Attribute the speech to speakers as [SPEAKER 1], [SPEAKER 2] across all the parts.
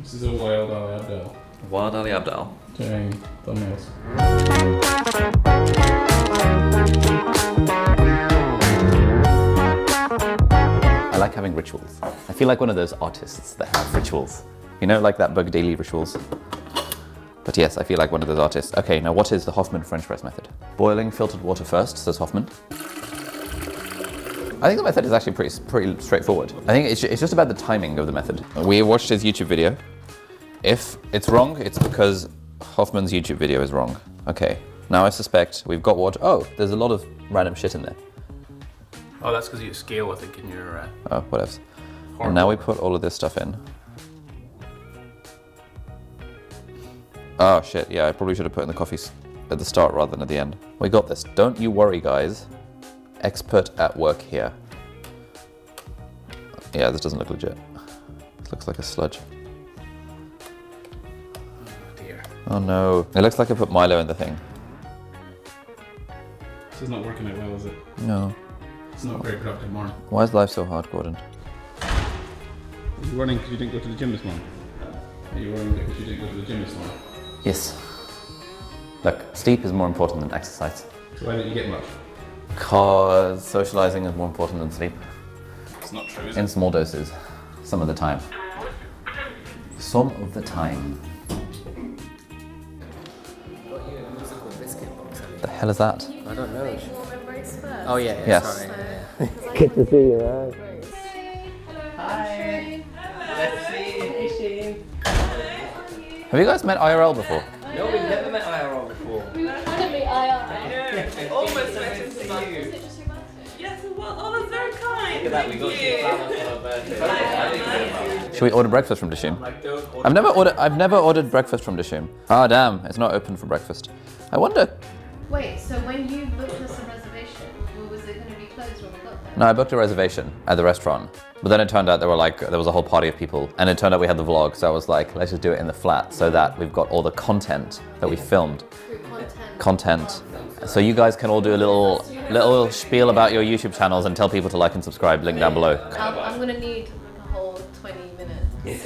[SPEAKER 1] This is a wild Ali Abdaal.
[SPEAKER 2] Wild Ali Abdaal.
[SPEAKER 1] Doing thumbnails.
[SPEAKER 2] I like having rituals. I feel like one of those artists that have rituals. You know, like that Bug Daily rituals. But yes, I feel like one of those artists. Okay, now what is the Hofmann French press method? Boiling filtered water first, says Hofmann. I think the method is actually pretty straightforward. I think it's just about the timing of the method. We watched his YouTube video. If it's wrong, it's because Hofmann's YouTube video is wrong. Okay, now I suspect we've got water. Oh, there's a lot of random shit in there.
[SPEAKER 1] Oh, that's because you scale, I think, in your...
[SPEAKER 2] Oh, whatevs. And now we put all of this stuff in. Oh shit, yeah, I probably should have put in the coffee at the start rather than at the end. We got this. Don't you worry, guys. Expert at work here. Yeah, this doesn't look legit. This looks like a sludge.
[SPEAKER 1] Oh dear.
[SPEAKER 2] Oh no. It looks like I put Milo in the thing.
[SPEAKER 1] This is not working out well, is it?
[SPEAKER 2] No.
[SPEAKER 1] It's not a very productive morning.
[SPEAKER 2] Why is life so hard, Gordon?
[SPEAKER 1] Are you running because you didn't go to the gym this morning? Are you running because you didn't go to the gym this morning?
[SPEAKER 2] Yes. Look, sleep is more important than exercise.
[SPEAKER 1] So why didn't you get much?
[SPEAKER 2] Because socializing is more important than sleep.
[SPEAKER 1] It's not true, is
[SPEAKER 2] In
[SPEAKER 1] it?
[SPEAKER 2] small doses, some of the time. Some of the time. The hell is that?
[SPEAKER 3] I don't know. Oh yeah.
[SPEAKER 2] Yes.
[SPEAKER 3] Sorry.
[SPEAKER 4] Good to see you, man.
[SPEAKER 3] Hi. Let's see. Hey Shane.
[SPEAKER 2] Have you guys met IRL before?
[SPEAKER 3] No, we've never met IRL before.
[SPEAKER 5] We were trying to meet IR.
[SPEAKER 3] Almost met him.
[SPEAKER 5] Yes, well, oh, that's very kind.
[SPEAKER 3] Look at that, we got some flowers for her birthday.
[SPEAKER 2] Should we order breakfast from Dishoom? I've never ordered breakfast from Dishoom. Ah damn, it's not open for breakfast. I wonder.
[SPEAKER 5] Wait, so when you booked us a reservation, was it going to be closed when we got there?
[SPEAKER 2] No, I booked a reservation at the restaurant. But then it turned out there was a whole party of people, and it turned out we had the vlog, so I was like, let's just do it in the flat so that we've got all the content that we filmed. Content. So you guys can all do a little spiel about your YouTube channels and tell people to like and subscribe, link down below.
[SPEAKER 5] I'm going to need like a whole 20 minutes.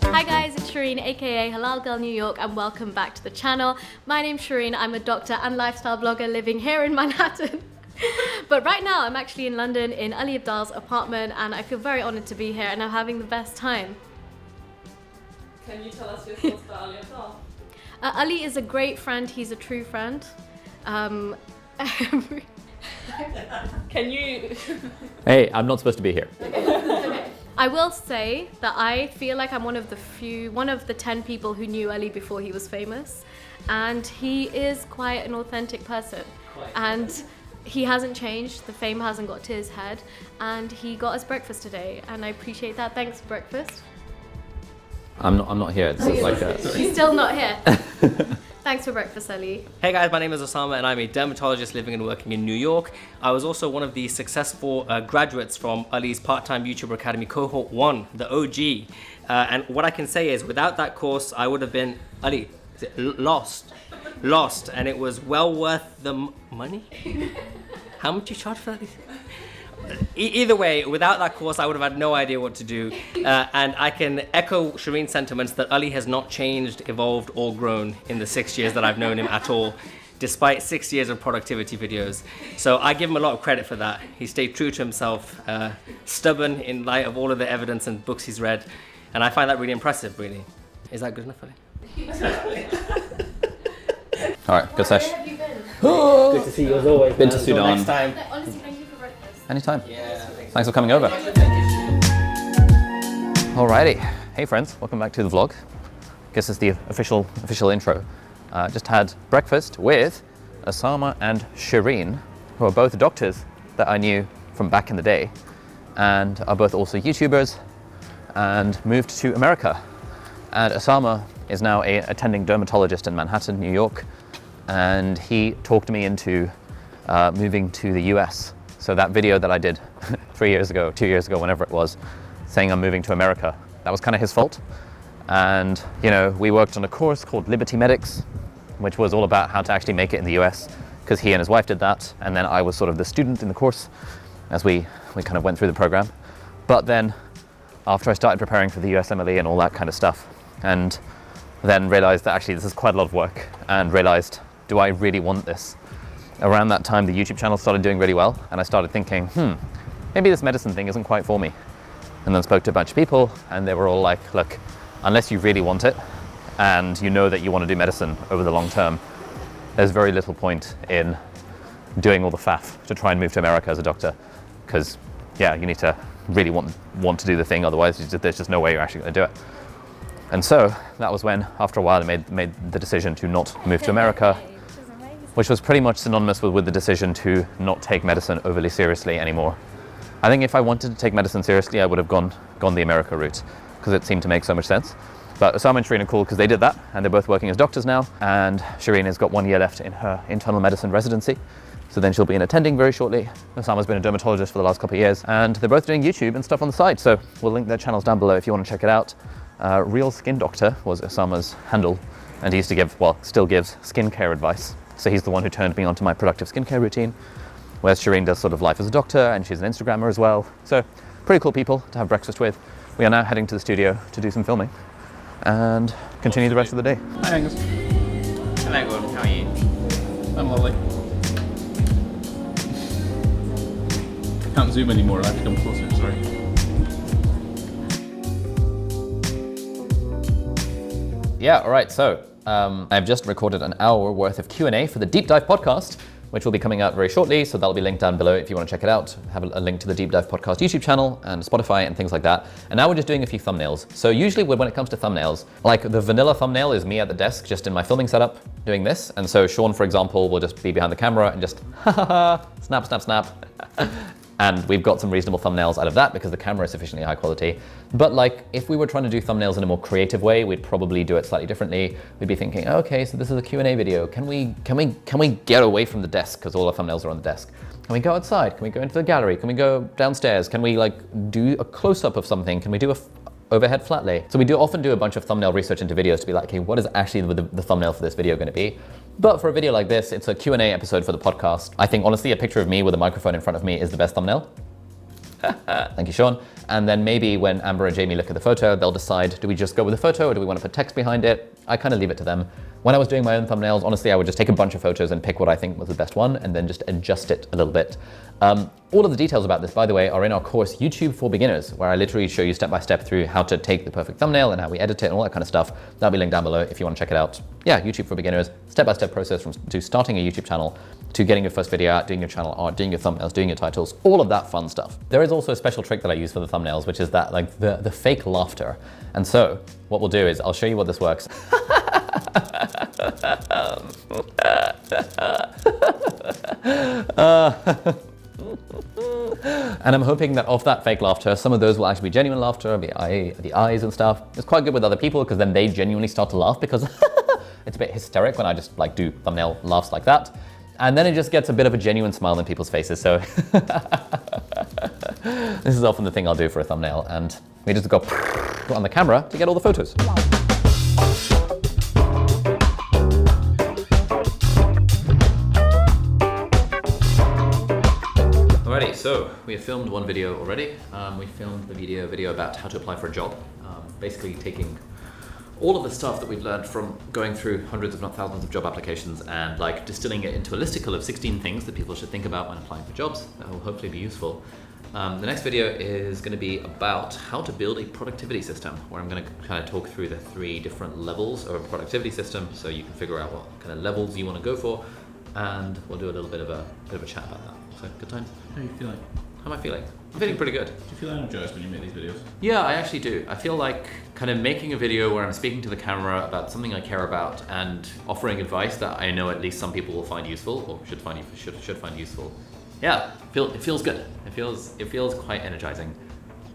[SPEAKER 5] Hi guys, it's Shireen, aka Halal Girl New York, and welcome back to the channel. My name's Shireen, I'm a doctor and lifestyle blogger living here in Manhattan. But right now I'm actually in London in Ali Abdaal's apartment, and I feel very honoured to be here and I'm having the best time.
[SPEAKER 6] Can you tell us your thoughts about Ali Abdaal?
[SPEAKER 5] Ali is a great friend, he's a true friend.
[SPEAKER 6] Can you...
[SPEAKER 2] Hey, I'm not supposed to be here.
[SPEAKER 5] I will say that I feel like I'm one of the 10 people who knew Ali before he was famous, and he is quite an authentic person. And he hasn't changed, the fame hasn't got to his head, and he got us breakfast today, and I appreciate that. Thanks for breakfast.
[SPEAKER 2] I'm not here. It's like
[SPEAKER 5] He's still not here. Thanks for breakfast, Ali.
[SPEAKER 3] Hey guys, my name is Osama and I'm a dermatologist living and working in New York. I was also one of the successful graduates from Ali's part-time YouTuber Academy Cohort 1, the OG. And what I can say is, without that course, I would have been, Ali, lost, and it was well worth the money? How much you charge for that? Either way, without that course, I would have had no idea what to do. And I can echo Shireen's sentiments that Ali has not changed, evolved, or grown in the 6 years that I've known him at all, despite 6 years of productivity videos. So I give him a lot of credit for that. He stayed true to himself, stubborn in light of all of the evidence and books he's read. And I find that really impressive, really. Is that good enough, Ali?
[SPEAKER 2] all right, good sesh.
[SPEAKER 5] Where have you been?
[SPEAKER 4] Good to see you as always.
[SPEAKER 2] Been to
[SPEAKER 4] man.
[SPEAKER 2] Sudan.
[SPEAKER 3] Next time.
[SPEAKER 5] Honestly, thank you for breakfast.
[SPEAKER 2] Anytime.
[SPEAKER 3] Yeah.
[SPEAKER 2] Thanks for coming over. Alrighty. Hey friends, welcome back to the vlog. Guess it's the official intro. Just had breakfast with Osama and Shireen, who are both doctors that I knew from back in the day, and are both also YouTubers, and moved to America. And Osama is now an attending dermatologist in Manhattan, New York, and he talked me into moving to the US. So that video that I did 3 years ago, 2 years ago, whenever it was, saying I'm moving to America, that was kind of his fault. And, you know, we worked on a course called Liberty Medics, which was all about how to actually make it in the US. because he and his wife did that, and then I was sort of the student in the course as we kind of went through the program. But then after I started preparing for the USMLE and all that kind of stuff, and then realized that actually this is quite a lot of work, and realized, do I really want this? Around that time, the YouTube channel started doing really well, and I started thinking, maybe this medicine thing isn't quite for me. And then spoke to a bunch of people, and they were all like, look, unless you really want it, and you know that you want to do medicine over the long term, there's very little point in doing all the faff to try and move to America as a doctor, because yeah, you need to really want to do the thing, otherwise there's just no way you're actually going to do it. And so that was when, after a while, I made the decision to not move to America, which was pretty much synonymous with the decision to not take medicine overly seriously anymore. I think if I wanted to take medicine seriously, I would have gone the America route, because it seemed to make so much sense. But Osama and Shireen are cool because they did that, and they're both working as doctors now, and Shireen has got 1 year left in her internal medicine residency, so then she'll be in attending very shortly. Osama's been a dermatologist for the last couple of years, and they're both doing YouTube and stuff on the side, so we'll link their channels down below if you want to check it out. Real Skin Doctor was Osama's handle, and he used to give, well, still gives skincare advice. So he's the one who turned me onto my productive skincare routine, whereas Shireen does sort of life as a doctor, and she's an Instagrammer as well. So pretty cool people to have breakfast with. We are now heading to the studio to do some filming and continue the rest of the day.
[SPEAKER 1] Hi Angus.
[SPEAKER 3] Hello, Gordon. How are you?
[SPEAKER 1] I'm lovely. Can't zoom anymore, I have to come closer, sorry.
[SPEAKER 2] Yeah, all right, so I've just recorded an hour worth of Q&A for the Deep Dive podcast, which will be coming out very shortly, so that'll be linked down below if you want to check it out. Have a link to the Deep Dive podcast YouTube channel and Spotify and things like that. And now we're just doing a few thumbnails. So usually when it comes to thumbnails, like the vanilla thumbnail is me at the desk just in my filming setup doing this. And so Sean, for example, will just be behind the camera and just snap, snap, snap. And we've got some reasonable thumbnails out of that because the camera is sufficiently high quality. But like, if we were trying to do thumbnails in a more creative way, we'd probably do it slightly differently. We'd be thinking, okay, so this is a Q&A video. Can we get away from the desk? Because all our thumbnails are on the desk. Can we go outside? Can we go into the gallery? Can we go downstairs? Can we like do a close-up of something? Can we do a overhead flat lay? So we often do a bunch of thumbnail research into videos to be like, okay, what is actually the thumbnail for this video going to be? But for a video like this, it's a Q&A episode for the podcast. I think honestly, a picture of me with a microphone in front of me is the best thumbnail. Thank you, Sean. And then maybe when Amber and Jamie look at the photo, they'll decide, do we just go with the photo or do we want to put text behind it? I kind of leave it to them. When I was doing my own thumbnails, honestly, I would just take a bunch of photos and pick what I think was the best one and then just adjust it a little bit. All of the details about this, by the way, are in our course, YouTube for Beginners, where I literally show you step by step through how to take the perfect thumbnail and how we edit it and all that kind of stuff. That'll be linked down below if you want to check it out. Yeah, YouTube for Beginners, step-by-step process to starting a YouTube channel, to getting your first video out, doing your channel art, doing your thumbnails, doing your titles, all of that fun stuff. There is also a special trick that I use for the thumbnails, which is that like the fake laughter. And so what we'll do is I'll show you what this works. And I'm hoping that off that fake laughter, some of those will actually be genuine laughter, the eyes and stuff. It's quite good with other people because then they genuinely start to laugh because it's a bit hysteric when I just like do thumbnail laughs like that. And then it just gets a bit of a genuine smile in people's faces. So this is often the thing I'll do for a thumbnail. And we just go on the camera to get all the photos. Alrighty, so we have filmed one video already. We filmed the video about how to apply for a job. Basically taking all of the stuff that we've learned from going through hundreds if not thousands of job applications and like distilling it into a listicle of 16 things that people should think about when applying for jobs. That will hopefully be useful. The next video is going to be about how to build a productivity system, where I'm going to kind of talk through the 3 different levels of a productivity system so you can figure out what kind of levels you want to go for, and we'll do a little bit of a chat about that. So good times.
[SPEAKER 1] How are you feeling?
[SPEAKER 2] How am I feeling? I'm feeling pretty good.
[SPEAKER 1] Do you feel energized when you make these videos?
[SPEAKER 2] Yeah, I actually do. I feel like kind of making a video where I'm speaking to the camera about something I care about and offering advice that I know at least some people will find useful or should find useful. Yeah, it feels good. It feels quite energizing.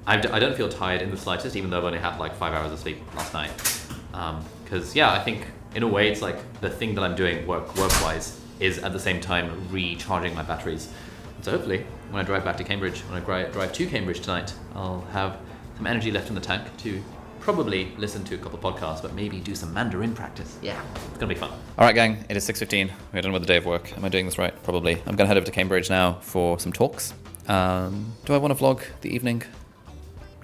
[SPEAKER 2] I don't feel tired in the slightest, even though I've only had like 5 hours of sleep last night. Because yeah, I think in a way it's like the thing that I'm doing work-wise is at the same time recharging my batteries. And so hopefully when I drive back to Cambridge, when I drive to Cambridge tonight, I'll have some energy left in the tank to probably listen to a couple podcasts, but maybe do some Mandarin practice. Yeah, it's gonna be fun. All right, gang, it is 6:15. We're done with the day of work. Am I doing this right? Probably. I'm gonna head over to Cambridge now for some talks. Do I want to vlog the evening?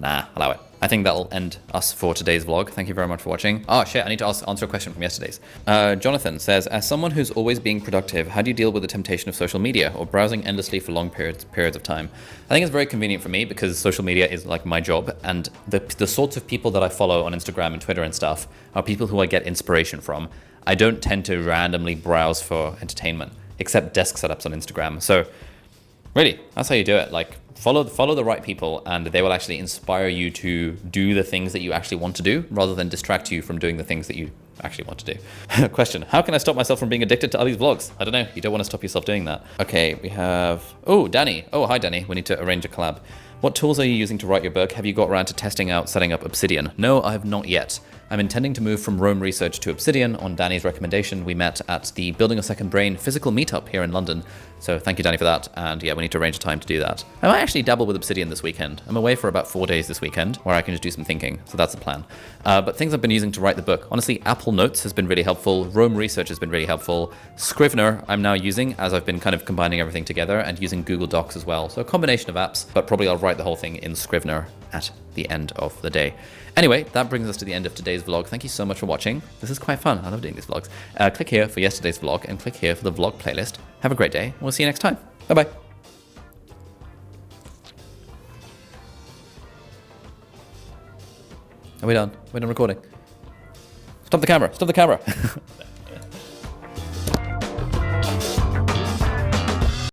[SPEAKER 2] Nah, allow it. I think that'll end us for today's vlog. Thank you very much for watching. Oh shit, I need to answer a question from yesterday's. Jonathan says, as someone who's always being productive, how do you deal with the temptation of social media or browsing endlessly for long periods of time? I think it's very convenient for me because social media is like my job, and the sorts of people that I follow on Instagram and Twitter and stuff are people who I get inspiration from. I don't tend to randomly browse for entertainment, except desk setups on Instagram. So really, that's how you do it. Like, follow the right people, and they will actually inspire you to do the things that you actually want to do, rather than distract you from doing the things that you actually want to do. Question, how can I stop myself from being addicted to Ali's vlogs? I don't know, you don't want to stop yourself doing that. Okay, we have, oh, Danny. Oh, hi, Danny. We need to arrange a collab. What tools are you using to write your book? Have you got around to testing out setting up Obsidian? No, I have not yet. I'm intending to move from Roam Research to Obsidian on Danny's recommendation. We met at the Building a Second Brain physical meetup here in London. So thank you, Danny, for that. And yeah, we need to arrange a time to do that. I might actually dabble with Obsidian this weekend. I'm away for about 4 days this weekend where I can just do some thinking. So that's the plan. But things I've been using to write the book. Honestly, Apple Notes has been really helpful. Roam Research has been really helpful. Scrivener I'm now using as I've been kind of combining everything together, and using Google Docs as well. So a combination of apps, but probably I'll write the whole thing in Scrivener at the end of the day. Anyway, that brings us to the end of today's vlog. Thank you so much for watching. This is quite fun. I love doing these vlogs. Click here for yesterday's vlog and click here for the vlog playlist. Have a great day. We'll see you next time. Bye-bye. Are we done? We're done recording. Stop the camera. Stop the camera.